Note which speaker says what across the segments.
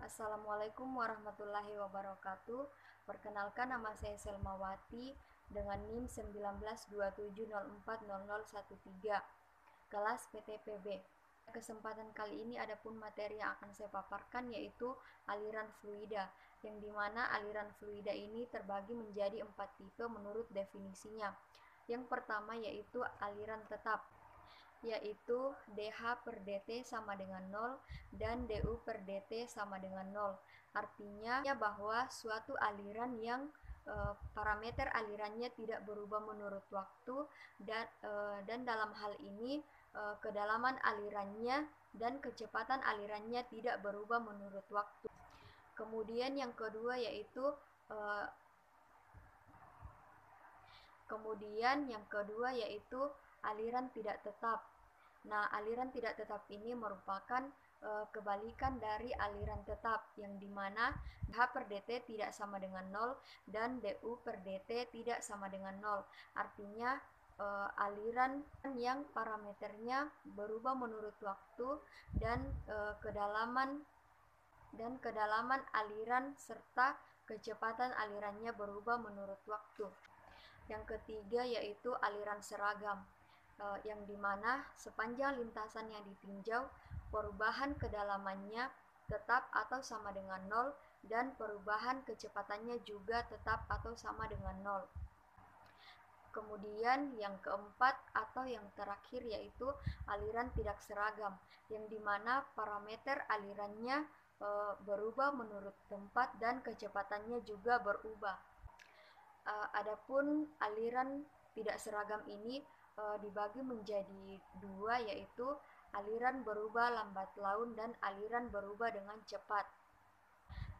Speaker 1: Assalamualaikum warahmatullahi wabarakatuh. Perkenalkan, nama saya Selmawati dengan NIM 1927040013, kelas PTPB. Kesempatan kali ini adapun materi yang akan saya paparkan yaitu aliran fluida, yang dimana aliran fluida ini terbagi menjadi 4 tipe menurut definisinya. Yang pertama yaitu aliran tetap, yaitu dH per dt sama dengan 0 dan du per dt sama dengan 0. Artinya bahwa suatu aliran yang parameter alirannya tidak berubah menurut waktu dan dalam hal ini kedalaman alirannya dan kecepatan alirannya tidak berubah menurut waktu. Kemudian yang kedua yaitu aliran tidak tetap. Nah, aliran tidak tetap ini merupakan kebalikan dari aliran tetap, yang dimana dH per dt tidak sama dengan 0 dan du per dt tidak sama dengan 0. Artinya aliran yang parameternya berubah menurut waktu dan kedalaman aliran serta kecepatan alirannya berubah menurut waktu. Yang ketiga yaitu aliran seragam, yang dimana sepanjang lintasan yang ditinjau perubahan kedalamannya tetap atau sama dengan 0 dan perubahan kecepatannya juga tetap atau sama dengan 0. Kemudian yang keempat atau yang terakhir yaitu aliran tidak seragam, yang dimana parameter alirannya berubah menurut tempat dan kecepatannya juga berubah. Adapun aliran tidak seragam ini dibagi menjadi dua, yaitu aliran berubah lambat laun dan aliran berubah dengan cepat.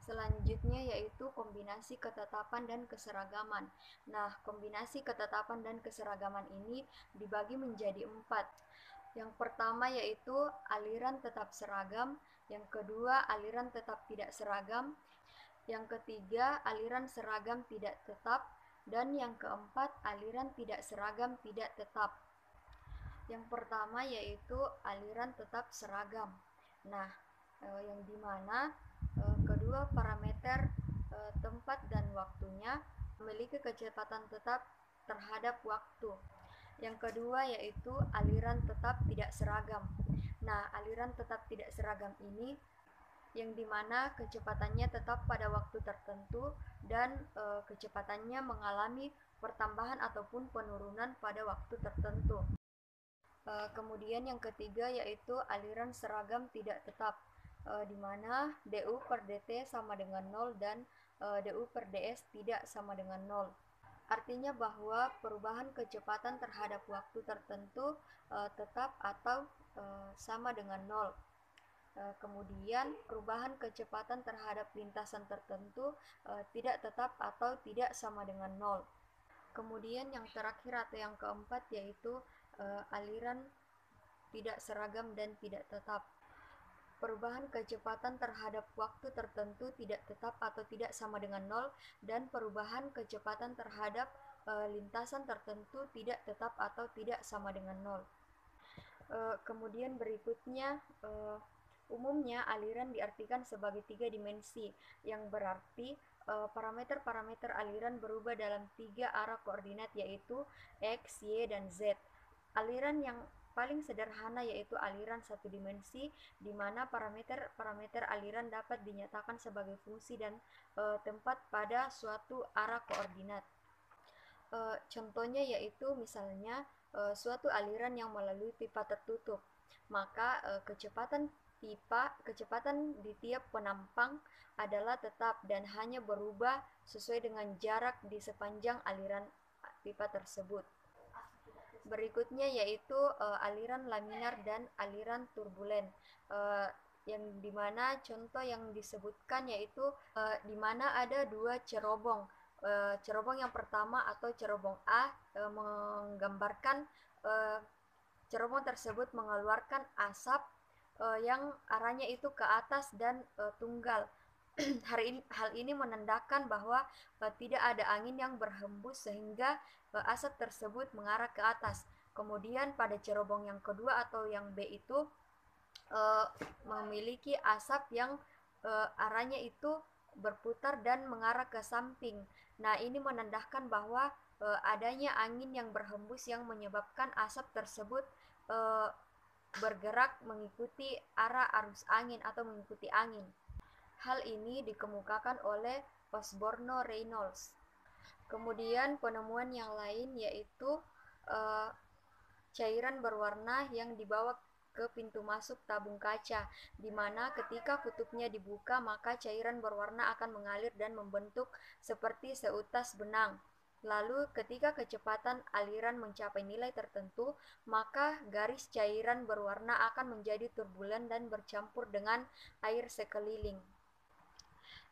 Speaker 1: Selanjutnya yaitu kombinasi ketetapan dan keseragaman. Nah, kombinasi ketetapan dan keseragaman ini dibagi menjadi 4. Yang pertama yaitu aliran tetap seragam, yang kedua aliran tetap tidak seragam, yang ketiga aliran seragam tidak tetap, dan yang keempat aliran tidak seragam tidak tetap. Yang pertama yaitu aliran tetap seragam. Nah, yang dimana kedua parameter tempat dan waktunya memiliki kecepatan tetap terhadap waktu. Yang kedua yaitu aliran tetap tidak seragam. Nah, aliran tetap tidak seragam ini yang dimana kecepatannya tetap pada waktu tertentu dan kecepatannya mengalami pertambahan ataupun penurunan pada waktu tertentu. Kemudian yang ketiga yaitu aliran seragam tidak tetap, di mana du per dt sama dengan 0 dan du per ds tidak sama dengan 0. Artinya bahwa perubahan kecepatan terhadap waktu tertentu tetap atau sama dengan 0. Kemudian perubahan kecepatan terhadap lintasan tertentu tidak tetap atau tidak sama dengan 0. Kemudian yang terakhir atau yang keempat yaitu aliran tidak seragam dan tidak tetap. Perubahan kecepatan terhadap waktu tertentu tidak tetap atau tidak sama dengan 0, dan perubahan kecepatan terhadap lintasan tertentu tidak tetap atau tidak sama dengan 0. Kemudian berikutnya, umumnya aliran diartikan sebagai 3 dimensi, yang berarti parameter-parameter aliran berubah dalam 3 arah koordinat yaitu X, Y, dan Z. Aliran yang paling sederhana yaitu aliran satu dimensi, di mana parameter aliran dapat dinyatakan sebagai fungsi dan tempat pada suatu arah koordinat. Contohnya yaitu misalnya suatu aliran yang melalui pipa tertutup, maka kecepatan di tiap penampang adalah tetap dan hanya berubah sesuai dengan jarak di sepanjang aliran pipa tersebut. Berikutnya yaitu aliran laminar dan aliran turbulen, yang dimana contoh yang disebutkan yaitu dimana ada dua cerobong. Cerobong yang pertama atau cerobong A menggambarkan cerobong tersebut mengeluarkan asap yang arahnya itu ke atas dan tunggal. Hal ini menandakan bahwa tidak ada angin yang berhembus sehingga asap tersebut mengarah ke atas. Kemudian pada cerobong yang kedua atau yang B itu memiliki asap yang arahnya itu berputar dan mengarah ke samping. Nah, ini menandakan bahwa adanya angin yang berhembus yang menyebabkan asap tersebut uh, bergerak mengikuti arah arus angin atau mengikuti angin. Hal ini dikemukakan oleh Osborne Reynolds. Kemudian penemuan yang lain yaitu uh, cairan berwarna yang dibawa ke pintu masuk tabung kaca, di mana ketika kutubnya dibuka maka cairan berwarna akan mengalir dan membentuk seperti seutas benang. Lalu ketika kecepatan aliran mencapai nilai tertentu, maka garis cairan berwarna akan menjadi turbulen dan bercampur dengan air sekeliling.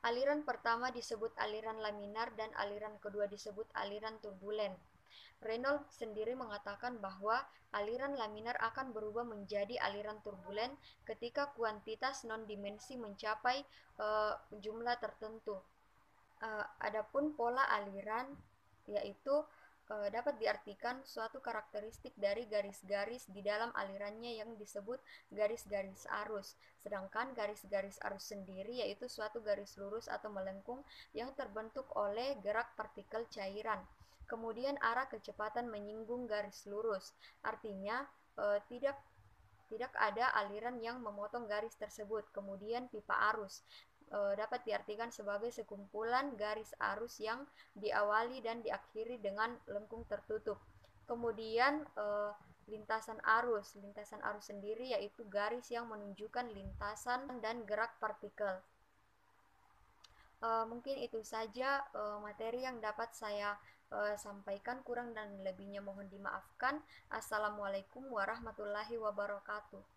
Speaker 1: Aliran pertama disebut aliran laminar dan aliran kedua disebut aliran turbulen. Reynolds sendiri mengatakan bahwa aliran laminar akan berubah menjadi aliran turbulen ketika kuantitas non-dimensi mencapai jumlah tertentu. Adapun pola aliran yaitu dapat diartikan suatu karakteristik dari garis-garis di dalam alirannya yang disebut garis-garis arus. Sedangkan garis-garis arus sendiri yaitu suatu garis lurus atau melengkung yang terbentuk oleh gerak partikel cairan. Kemudian arah kecepatan menyinggung garis lurus. Artinya tidak ada aliran yang memotong garis tersebut. Kemudian pipa arus dapat diartikan sebagai sekumpulan garis arus yang diawali dan diakhiri dengan lengkung tertutup. Kemudian lintasan arus sendiri yaitu garis yang menunjukkan lintasan dan gerak partikel. Mungkin itu saja materi yang dapat saya sampaikan, kurang dan lebihnya mohon dimaafkan. Assalamualaikum warahmatullahi wabarakatuh.